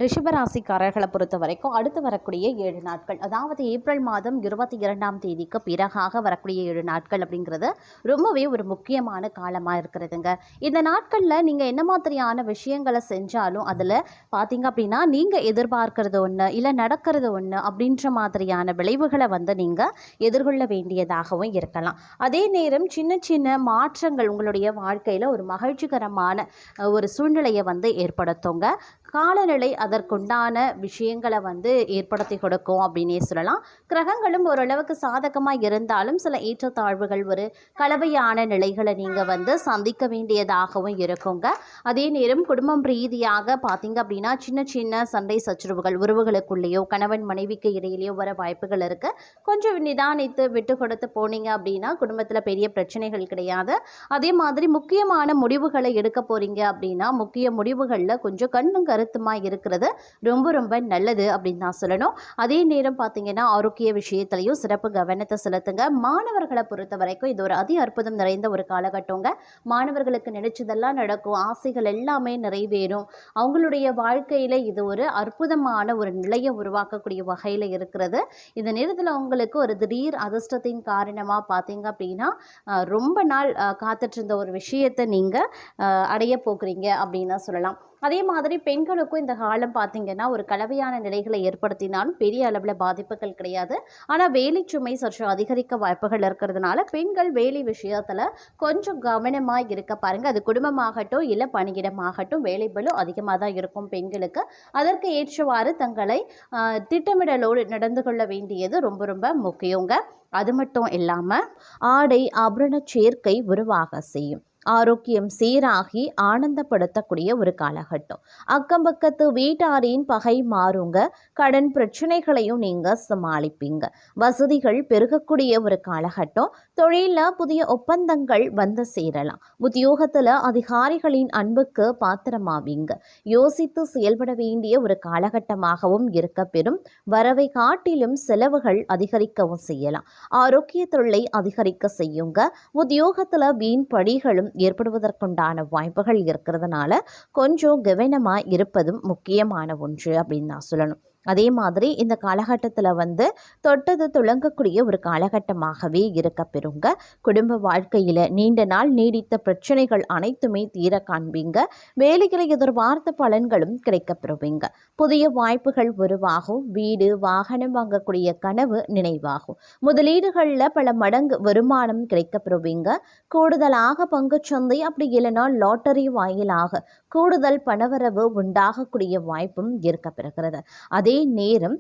ரிஷபராசிக்காரர்களை பொறுத்த வரைக்கும் அடுத்து வரக்கூடிய 7 நாட்கள், அதாவது ஏப்ரல் மாதம் 22ஆம் தேதிக்கு பிறகாக வரக்கூடிய 7 நாட்கள் அப்படிங்கிறது ரொம்பவே ஒரு முக்கியமான காலமாக இருக்கிறதுங்க. இந்த நாட்களில் நீங்கள் என்ன மாதிரியான விஷயங்களை செஞ்சாலும் அதில் பார்த்தீங்க அப்படின்னா நீங்கள் எதிர்பார்க்கறது ஒன்று இல்லை நடக்கிறது ஒன்று அப்படின்ற மாதிரியான விளைவுகளை நீங்கள் எதிர்கொள்ள வேண்டியதாகவும் இருக்கலாம். அதே நேரம் சின்ன சின்ன மாற்றங்கள் உங்களுடைய வாழ்க்கையில் ஒரு மகிழ்ச்சிகரமான ஒரு சூழ்நிலையை ஏற்படுத்துங்க. காலநிலை அதற்குண்டான விஷயங்களை ஏற்படுத்தி கொடுக்கும் அப்படின்னே சொல்லலாம். கிரகங்களும் ஓரளவுக்கு சாதகமாக இருந்தாலும் சில ஏற்றத்தாழ்வுகள், ஒரு கலவையான நிலைகளை நீங்கள் சந்திக்க வேண்டியதாகவும் இருக்குங்க. அதே நேரம் குடும்பம் ரீதியாக பார்த்தீங்க அப்படின்னா சின்ன சின்ன சண்டை சச்சரவுகள் உறவுகளுக்குள்ளேயோ கணவன் மனைவிக்கு இடையிலேயோ வர வாய்ப்புகள் இருக்குது. கொஞ்சம் நிதானித்து விட்டு கொடுத்து போனீங்க அப்படின்னா குடும்பத்தில் பெரிய பிரச்சனைகள் கிடையாது. அதே மாதிரி முக்கியமான முடிவுகளை எடுக்க போகிறீங்க அப்படின்னா முக்கிய முடிவுகளில் கொஞ்சம் கண்ணும் கருத்துமாக இருக்கிறது ரொம்ப ரொம்ப நல்லது அப்படின்னு தான் சொல்லணும். அதே நேரம் பார்த்தீங்கன்னா ஆரோக்கிய விஷயத்திலையும் சிறப்பு கவனத்தை செலுத்துங்க. மாணவர்களை பொறுத்த வரைக்கும் இது ஒரு அதி அற்புதம் நிறைந்த ஒரு காலகட்டங்க. மாணவர்களுக்கு நினைச்சதெல்லாம் நடக்கும், ஆசைகள் எல்லாமே நிறைவேறும். அவங்களுடைய வாழ்க்கையில் இது ஒரு அற்புதமான ஒரு நிலையை உருவாக்கக்கூடிய வகையில் இருக்கிறது. இந்த நேரத்தில் உங்களுக்கு ஒரு திடீர் அதிர்ஷ்டத்தின் காரணமாக பார்த்தீங்க அப்படின்னா ரொம்ப நாள் காத்துட்டு இருந்த ஒரு விஷயத்தை நீங்கள் அடைய போகிறீங்க அப்படின்னு தான் சொல்லலாம். அதே மாதிரி பெண்களுக்கும் இந்த காலம் பார்த்தீங்கன்னா ஒரு கலவையான நிலைகளை ஏற்படுத்தினாலும் பெரிய அளவில் பாதிப்புகள் கிடையாது. ஆனால் வேலை சுமை சற்று அதிகரிக்க வாய்ப்புகள் இருக்கிறதுனால பெண்கள் வேலை விஷயத்தில் கொஞ்சம் கவனமாக இருக்க பாருங்கள். அது குடும்பமாகட்டும் இல்லை பணியிடமாகட்டும் வேலை பளு அதிகமாக தான் இருக்கும் பெண்களுக்கு. அதற்கு ஏற்றவாறு தங்களை திட்டமிடலோடு நடந்து கொள்ள வேண்டியது ரொம்ப ரொம்ப முக்கியங்க. அது மட்டும் இல்லாமல் ஆடை ஆபரண சேர்க்கை உருவாக செய்யும். ஆரோக்கியம் சீராகி ஆனந்தப்படுத்தக்கூடிய ஒரு காலகட்டம். அக்கம் பக்கத்து வீட்டாரின் பகை மாறுங்க. கடன் பிரச்சனைகளையும் நீங்கள் சமாளிப்பீங்க. வசதிகள் பெருகக்கூடிய ஒரு காலகட்டம். தொழிலில் புதிய ஒப்பந்தங்கள் சேரலாம். உத்தியோகத்தில் அதிகாரிகளின் அன்புக்கு பாத்திரமாவீங்க. யோசித்து செயல்பட வேண்டிய ஒரு காலகட்டமாகவும் இருக்க பெறும். வரவை காட்டிலும் செலவுகள் அதிகரிக்கவும் செய்யலாம். ஆரோக்கிய தொல்லை அதிகரிக்க செய்யுங்க. உத்தியோகத்தில் வீண் படிகளும் ஏற்படுவதற்குண்டான வாய்ப்புகள் இருக்கிறதுனால கொஞ்சம் கவனமாக இருப்பதும் முக்கியமான ஒன்று அப்படின்னு நான் சொல்லணும். அதே மாதிரி இந்த காலகட்டத்தில் தொட்டது துளங்கக்கூடிய ஒரு காலகட்டமாகவே இருக்க பெறுங்க. குடும்ப வாழ்க்கையில் நீண்ட நாள் நீடித்த பிரச்சனைகள் அனைத்துமே தீர காண்பீங்க. வேலைகளை எதிர்பார்த்த பலன்களும் கிடைக்க பெறுவீங்க. புதிய வாய்ப்புகள் உருவாகும். வீடு வாகனம் வாங்கக்கூடிய கனவு நினைவாகும். முதலீடுகளில் பல மடங்கு வருமானம் கிடைக்க பெறுவீங்க. கூடுதலாக பங்குச்சந்தை அப்படி இல்லைனா லாட்டரி வாயிலாக கூடுதல் பணவரவு உண்டாகக்கூடிய வாய்ப்பும் இருக்க பெறுகிறது. அதே நேரம்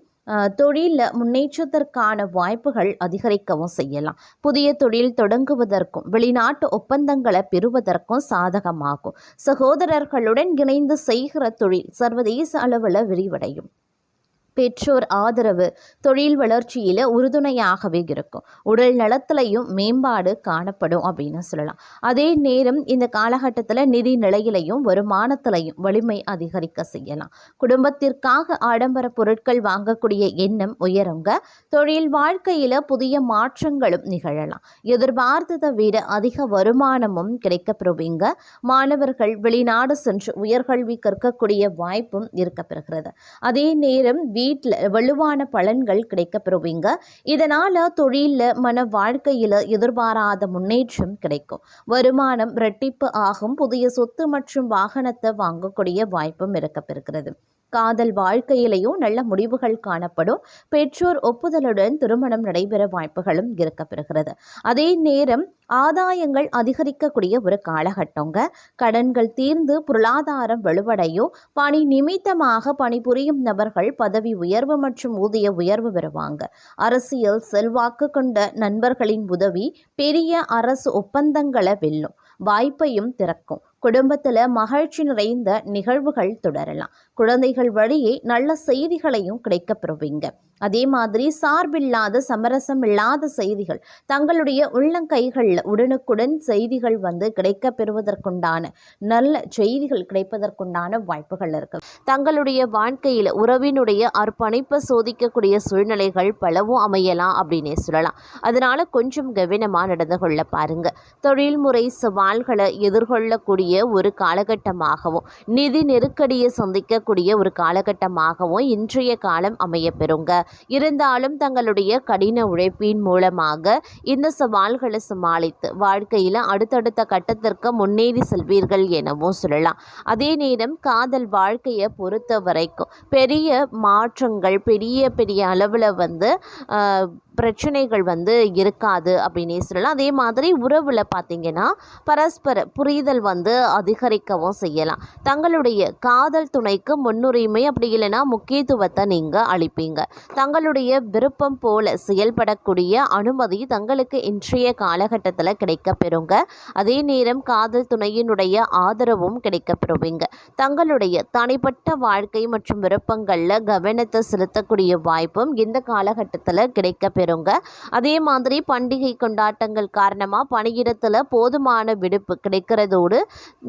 தொழிலில் முன்னேற்றத்திற்கான வாய்ப்புகள் அதிகரிக்கவும் செய்யலாம். புதிய தொழில் தொடங்குவதற்கும் வெளிநாட்டு ஒப்பந்தங்களை பெறுவதற்கும் சாதகமாகும். சகோதரர்களுடன் இணைந்து செய்கிற தொழில் சர்வதேச அளவில் விரிவடையும். பெற்றோர் ஆதரவு தொழில் வளர்ச்சியில் உறுதுணையாகவே இருக்கும். உடல் நலத்திலையும் மேம்பாடு காணப்படும் அப்படின்னு சொல்லலாம். அதே நேரம் இந்த காலகட்டத்தில் நிதி நிலையிலையும் வருமானத்திலையும் வலிமை அதிகரிக்க செய்யலாம். குடும்பத்திற்காக ஆடம்பர பொருட்கள் வாங்கக்கூடிய எண்ணம் உயருங்க. தொழில் வாழ்க்கையில் புதிய மாற்றங்களும் நிகழலாம். எதிர்பார்த்ததை விட அதிக வருமானமும் கிடைக்கப்பெறுவீங்க. மாணவர்கள் வெளிநாடு சென்று உயர்கல்வி கற்கக்கூடிய வாய்ப்பும் இருக்கப்பெறுகிறது. அதே நேரம் வீட்டில் வலுவான பலன்கள் கிடைக்கப்பெறுவீங்க. இதனால் தொழிலில் மன வாழ்க்கையில் எதிர்பாராத முன்னேற்றம் கிடைக்கும். வருமானம் இரட்டிப்பு ஆகும். புதிய சொத்து மற்றும் வாகனத்தை வாங்கக்கூடிய வாய்ப்பும் இருக்கப்பெறுகிறது. காதல் வாழ்க்கையிலையும் நல்ல முடிவுகள் காணப்படும். பெற்றோர் ஒப்புதலுடன் திருமணம் நடைபெற வாய்ப்புகளும் இருக்கப்பெறுகிறது. அதே நேரம் ஆதாயங்கள் அதிகரிக்கக்கூடிய ஒரு காலகட்டங்க. கடன்கள் தீர்ந்து பொருளாதாரம் வலுவடையும். பணி நிமித்தமாக பணிபுரியும் நபர்கள் பதவி உயர்வு மற்றும் ஊதிய உயர்வு பெறுவாங்க. அரசியல் செல்வாக்கு கொண்ட நண்பர்களின் உதவி பெரிய அரசு ஒப்பந்தங்களை வெல்லும் வாய்ப்பையும் திறக்கும். குடும்பத்தில் மகிழ்ச்சி நிறைந்த நிகழ்வுகள் தொடரலாம். குழந்தைகள் வழியே நல்ல செய்திகளையும் கிடைக்கப்பெறுவீங்க. அதே மாதிரி சார்பில்லாத சமரசம் இல்லாத செய்திகள் தங்களுடைய உள்ளங்கைகளில் உடனுக்குடன் செய்திகள் கிடைக்க பெறுவதற்குண்டான நல்ல செய்திகள் கிடைப்பதற்குண்டான வாய்ப்புகள் இருக்கு. தங்களுடைய வாழ்க்கையில் உறவினுடைய அர்ப்பணிப்பை சோதிக்கக்கூடிய சூழ்நிலைகள் பலவும் அமையலாம் அப்படின்னே சொல்லலாம். அதனால கொஞ்சம் கவனமாக நடந்து கொள்ள பாருங்க. தொழில்முறை சவால்களை எதிர்கொள்ளக்கூடிய ஒரு காலகட்டமாகவும் நிதி நெருக்கடியை சந்திக்கக்கூடிய இருக்கக்கூடிய ஒரு காலகட்டமாகவும் இன்றைய காலம் அமையப்பெறுங்க. இருந்தாலும் தங்களுடைய கடின உழைப்பின் மூலமாக இந்த சவால்களை சமாளித்து வாழ்க்கையில் அடுத்தடுத்த கட்டத்திற்கு முன்னேறி செல்வீர்கள் எனவும் சொல்லலாம். அதே நேரம் காதல் வாழ்க்கையை பொறுத்த வரைக்கும் பெரிய மாற்றங்கள் பெரிய பெரிய அளவில் பிரச்சனைகள் இருக்காது அப்படின்னே சொல்லலாம். அதே மாதிரி உறவில் பார்த்திங்கன்னா பரஸ்பர புரிதல் அதிகரிக்கவும் செய்யலாம். தங்களுடைய காதல் துணைக்கு முன்னுரிமை அப்படி இல்லைன்னா முக்கியத்துவத்தை நீங்கள் அளிப்பீங்க. தங்களுடைய விருப்பம் போல செயல்படக்கூடிய அனுமதி தங்களுக்கு இன்றைய காலகட்டத்தில் கிடைக்கப்பெறுங்க. அதே நேரம் காதல் துணையினுடைய ஆதரவும் கிடைக்கப்பெறுவீங்க. தங்களுடைய தனிப்பட்ட வாழ்க்கை மற்றும் விருப்பங்களில் கவனத்தை செலுத்தக்கூடிய வாய்ப்பும் இந்த காலகட்டத்தில் கிடைக்கப்பெறும். அதே மாதிரி பண்டிகை கொண்டாட்டங்கள் காரணமாக பணியிடத்தில் போதுமான விடுப்பு கிடைக்கிறதோடு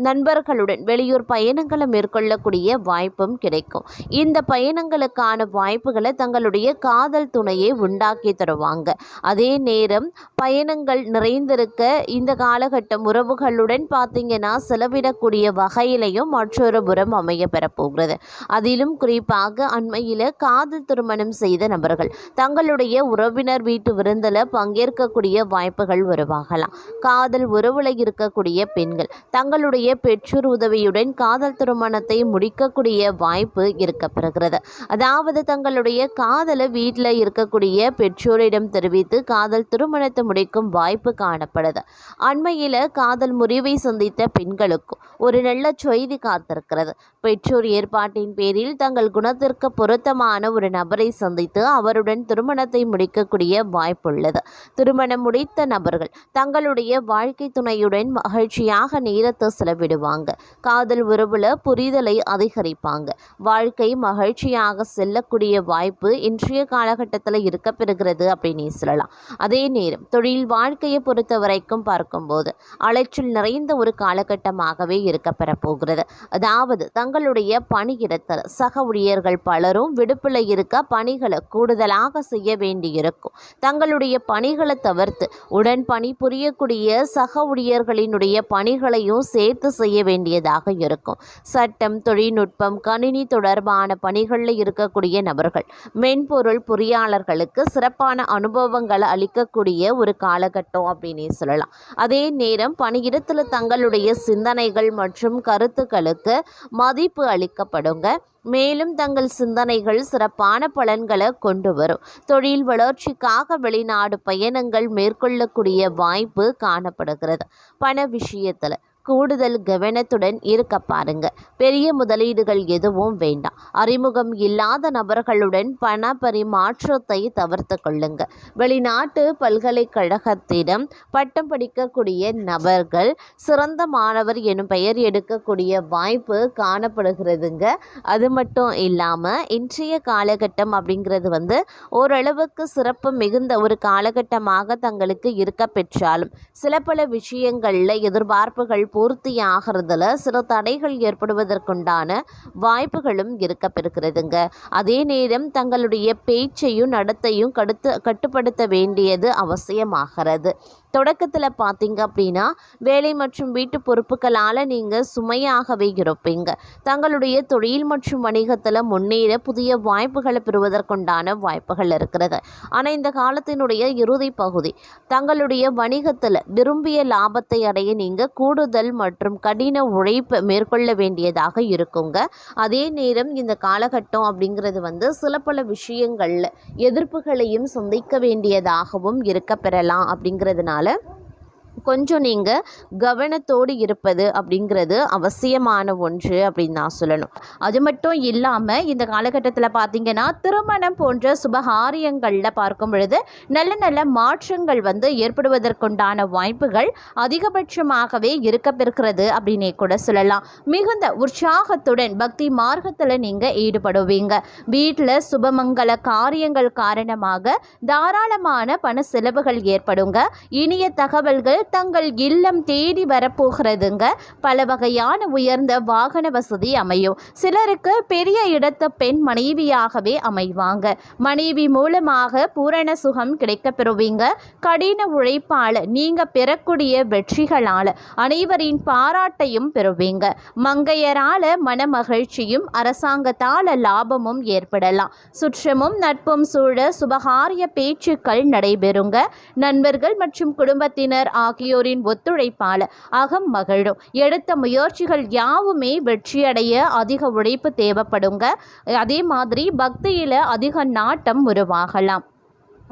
நண்பர்களுடன் வெளியூர் பயணங்களை மேற்கொள்ளக்கூடிய வாய்ப்பும் கிடைக்கும். இந்த பயணங்களுக்கான வாய்ப்புகளை தங்களுடைய காதல் துணையை உண்டாக்கி தருவாங்க. அதே நேரம் பயணங்கள் நிறைந்திருக்க இந்த காலகட்டம் உறவுகளுடன் பார்த்தீங்கன்னா செலவிடக்கூடிய வகையிலையும் மற்றொரு புறம் அமைய பெறப்போகிறது. அதிலும் குறிப்பாக அண்மையில் காதல் திருமணம் செய்த நபர்கள் தங்களுடைய உறவினர் வீட்டு விருந்தில் பங்கேற்கக்கூடிய வாய்ப்புகள் உருவாகலாம். காதல் உறவுல இருக்கக்கூடிய பெண்கள் தங்களுடைய பெற்றோர் உதவியுடன் காதல் திருமணத்தை முடிக்கக்கூடிய வாய்ப்பு இருக்கப்பெறுகிறது. அதாவது தங்களுடைய காதலை வீட்டில் இருக்கக்கூடிய பெற்றோரிடம் தெரிவித்து காதல் திருமணத்தை முடிக்கும் வாய்ப்பு காணப்படுது. அண்மையில் காதல் முறிவை சந்தித்த பெண்களுக்கும் ஒரு நல்ல செய்தி காத்திருக்கிறது. பெற்றோர் ஏற்பாட்டின் பேரில் தங்கள் குணத்திற்கு பொருத்தமான ஒரு நபரை சந்தித்து அவருடன் திருமணத்தை முடிக்கக்கூடிய வாய்ப்புள்ளது. திருமணம் முடித்த நபர்கள் தங்களுடைய வாழ்க்கை துணையுடன் மகிழ்ச்சியாக நேரத்தை செலவிடுவாங்க. காதல் உறவுல புரிதலை அதிகரிப்பாங்க. வாழ்க்கை மகிழ்ச்சியாக செல்லக்கூடிய வாய்ப்பு இன்றைய காலகட்டத்தில் இருக்கப்பெறுகிறது அப்படின்னு சொல்லலாம். அதே நேரம் தொழில் வாழ்க்கையை பொறுத்த வரைக்கும் பார்க்கும்போது அலைச்சல் நிறைந்த ஒரு காலகட்டமாகவே இருக்கப்பெற போகிறது. அதாவது தங்களுடைய பணியிடத்தில் சக ஊழியர்கள் பலரும் விடுப்பில் இருக்க பணிகளை கூடுதலாக செய்ய வேண்டியிருக்கும். தங்களுடைய பணிகளை தவிர்த்து உடன் பணி புரியக்கூடிய சக ஊழியர்களினுடைய பணிகளையும் சேர்த்து செய்ய வேண்டியதாக இருக்கும். சட்டம், தொழில்நுட்பம், கணினி தொடர்பான பணிகளில் இருக்கக்கூடிய நபர்கள் மென்பொருள் பொறியாளர்களுக்கு சிறப்பான அனுபவங்களை அளிக்கக்கூடிய ஒரு காலகட்டம் அப்படின்னே சொல்லலாம். அதே நேரம் பணியிடத்தில் தங்களுடைய சிந்தனைகள் மற்றும் கருத்துக்களுக்கு மதிப்பு அளிக்கப்படுங்க. மேலும் தங்கள் சிந்தனைகள் சிறப்பான பலன்களை கொண்டு வரும். தொழில் வளர்ச்சிக்காக வெளிநாடு பயணங்கள் மேற்கொள்ளக்கூடிய வாய்ப்பு காணப்படுகிறது. பண விஷயத்தில் கூடுதல் கவனத்துடன் இருக்க பாருங்க. பெரிய முதலீடுகள் எதுவும் வேண்டாம். அறிமுகம் இல்லாத நபர்களுடன் பண பரிமாற்றத்தை தவிர்த்து கொள்ளுங்க. வெளிநாட்டு பல்கலைக்கழகத்திடம் பட்டம் படிக்கக்கூடிய நபர்கள் சிறந்த மாணவர் எனும் பெயர் எடுக்கக்கூடிய வாய்ப்பு காணப்படுகிறதுங்க. அது மட்டும் இல்லாமல் இன்றைய காலகட்டம் அப்படிங்கிறது ஓரளவுக்கு சிறப்பு மிகுந்த ஒரு காலகட்டமாக தங்களுக்கு இருக்க பெற்றாலும் சில பல விஷயங்களில் எதிர்பார்ப்புகள் பூர்த்தி ஆகிறதுல சில தடைகள் ஏற்படுவதற்குண்டான வாய்ப்புகளும் இருக்கப்பெறுகிறதுங்க. அதே நேரம் தங்களுடைய பேச்சையும் நடத்தையும் கட்டுப்படுத்த வேண்டியது அவசியமாகிறது. தொடக்கத்தில் பார்த்தீங்க அப்படின்னா வேலை மற்றும் வீட்டு பொறுப்புகளால் நீங்கள் சுமையாகவே இருப்பீங்க. தங்களுடைய தொழில் மற்றும் வணிகத்தில் முன்னேற புதிய வாய்ப்புகளை பெறுவதற்குண்டான வாய்ப்புகள் இருக்கிறது. ஆனால் இந்த காலத்தினுடைய இறுதி பகுதி தங்களுடைய வணிகத்தில் விரும்பிய லாபத்தை அடைய நீங்கள் கூடுதல் மற்றும் கடின உழைப்பு மேற்கொள்ள வேண்டியதாக இருக்குங்க. அதே நேரம் இந்த காலகட்டம் அப்படிங்கிறது சில பல விஷயங்களில் எதிர்ப்புகளையும் சந்திக்க வேண்டியதாகவும் இருக்க பெறலாம். அப்படிங்கிறதுனால கொஞ்சம் நீங்கள் கவனத்தோடு இருப்பது அப்படிங்கிறது அவசியமான ஒன்று அப்படின்னு நான் சொல்லணும். அது மட்டும் இல்லாமல் இந்த காலகட்டத்தில் பார்த்திங்கன்னா திருமணம் போன்ற சுபகாரியங்களில் பார்க்கும் பொழுது நல்ல நல்ல மாற்றங்கள் ஏற்படுவதற்குண்டான வாய்ப்புகள் அதிகபட்சமாகவே இருக்கப்பெறுகிறது அப்படின்னே கூட சொல்லலாம். மிகுந்த உற்சாகத்துடன் பக்தி மார்க்கத்தில் நீங்கள் ஈடுபடுவீங்க. வீட்டில் சுபமங்கல காரியங்கள் காரணமாக தாராளமான பண செலவுகள் ஏற்படுங்க. இனிய தகவல்கள் தங்கள் இல்லம் தேடி வரப்போகிறதுங்க. பல வகையான உயர்ந்த வாகன வசதி அமையும். சிலருக்கு பெரிய இடத்து பெண் மனைவியாகவே அமைவாங்க. மனைவி மூலமாக பூரண சுகம் கிடைக்க பெறுவீங்க. கடின உழைப்பால் நீங்க பெறக்கூடிய வெற்றிகளால் அனைவரின் பாராட்டையும் பெறுவீங்க. மங்கையரால மன மகிழ்ச்சியும் அரசாங்கத்தால லாபமும் ஏற்படலாம். சுற்றமும் நட்பும் சூழ சுபகாரிய பேச்சுக்கள் நடைபெறுங்க. நண்பர்கள் மற்றும் குடும்பத்தினர் ஆகியோரின் ஒத்துழைப்பால் அகம் மகிழும். எடுத்த முயற்சிகள் யாவுமே வெற்றியடைய அதிக உழைப்பு தேவைப்படுங்க. அதே மாதிரி பக்தியில அதிக நாட்டம் உருவாகலாம்.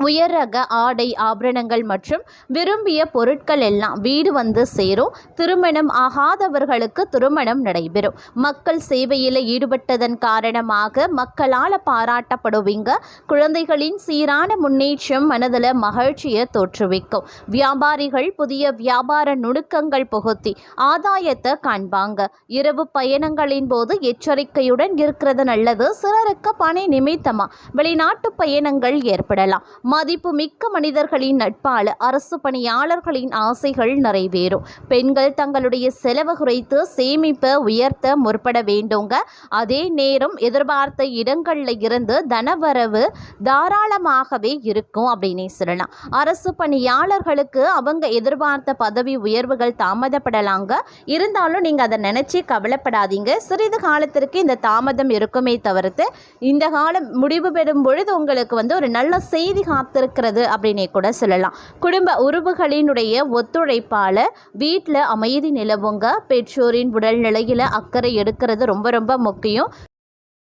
உயர் ரக ஆடை ஆபரணங்கள் மற்றும் விரும்பிய பொருட்கள் எல்லாம் வீடு வந்து சேரும். திருமணம் ஆகாதவர்களுக்கு திருமணம் நடைபெறும். மக்கள் சேவையில் ஈடுபட்டதன் காரணமாக மக்களால் பாராட்டப்படுவீங்க. குழந்தைகளின் சீரான முன்னேற்றம் மனதில் மகிழ்ச்சியை தோற்றுவிக்கும். வியாபாரிகள் புதிய வியாபார நுணுக்கங்கள் புகுத்தி ஆதாயத்தை காண்பாங்க. இரவு பயணங்களின் போது எச்சரிக்கையுடன் இருக்கிறது நல்லது. சிலருக்கு பணி நிமித்தமா வெளிநாட்டு பயணங்கள் ஏற்படலாம். மதிப்பு மிக்க மனிதர்களின் நட்பால் அரசு பணியாளர்களின் ஆசைகள் நிறைவேறும். பெண்கள் தங்களுடைய செலவு குறைத்து சேமிப்பை உயர்த்த முற்பட வேண்டுங்க. அதே நேரம் எதிர்பார்த்த இடங்கள்ல இருந்து தனவரவு தாராளமாகவே இருக்கும் அப்படின்னே சொல்லலாம். அரசு பணியாளர்களுக்கு அவங்க எதிர்பார்த்த பதவி உயர்வுகள் தாமதப்படலாங்க. இருந்தாலும் நீங்க அதை நினைச்சு கவலைப்படாதீங்க. சிறிது காலத்திற்கு இந்த தாமதம் இருக்குமே தவிர்த்து இந்த காலம் முடிவு பெறும் பொழுது உங்களுக்கு ஒரு நல்ல செய்தி காத்திருக்கிறது அப்படின்னே கூட சொல்லலாம். குடும்ப உறவுகளினுடைய ஒத்துழைப்பால் வீட்டில் அமைதி நிலவுங்க. பெற்றோரின் உடல் நிலையில் அக்கறை எடுக்கிறது ரொம்ப ரொம்ப முக்கியம்.